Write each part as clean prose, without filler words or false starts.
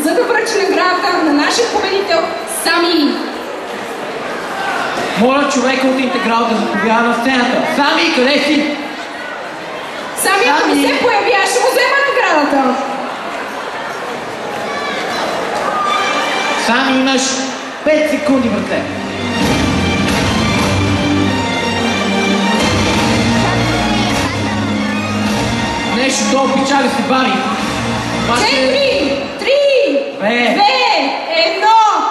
за да връчи наградата на нашия победител Сами. Моля човека от Интеграл да заповяда на сцената. Сами, къде си? Сами, ако не се появя, ще му взема наградата. Сами, имаш 5 секунди, брате. Нещо долу пича да се бави. 4, 3, 2, 1,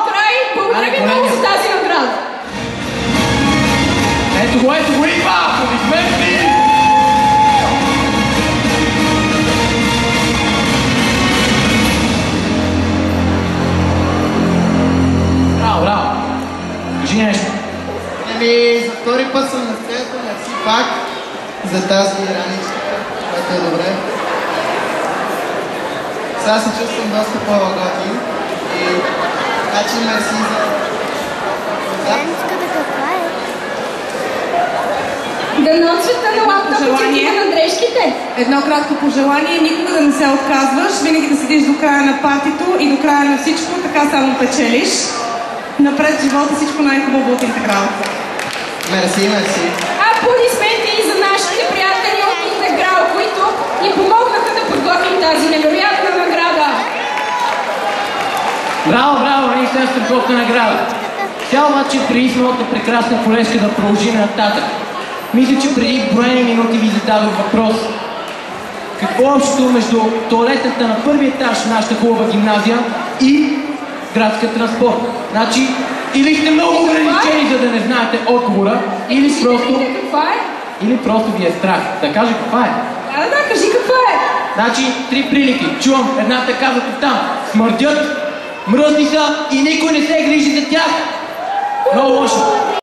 край! Благодаря ви много за тази награда. Ето го, идва! Аплодисменти! Браво! Кажи нещо. За втори път съм на сцената, мерси пак за тази раничка, което е добре. Сега се чувствам доста по-готин и така че мерси за... Да носите на лаптопа на дрежките. Едно кратко пожелание, никога да не се отказваш, винаги да седиш до края на партито и до края на всичко, така само печелиш. Напред в живота всичко най-хубаво от Интеграл. Мерси. Аплодисменти и за нашите приятели от Интеграл, които ни помогнаха да подготвим тази невероятна награда. Браво, ние сега сте готна награда. Сега обаче преди с моята прекрасна колежка да продължим нататък. Мисля, че преди броени минути ви зададох въпрос. Какво е общото между тоалетната на първи етаж в нашата хубава гимназия и градския транспорт? Значи, или сте много ограничени, за да не знаете отговора, или просто ви е страх. Да кажа каква е. Да, кажи каква е. Значи, 3 прилики. Чувам, едната казва там. Смърдят, мръсни са и никой не се грижи за тях. Много лошо.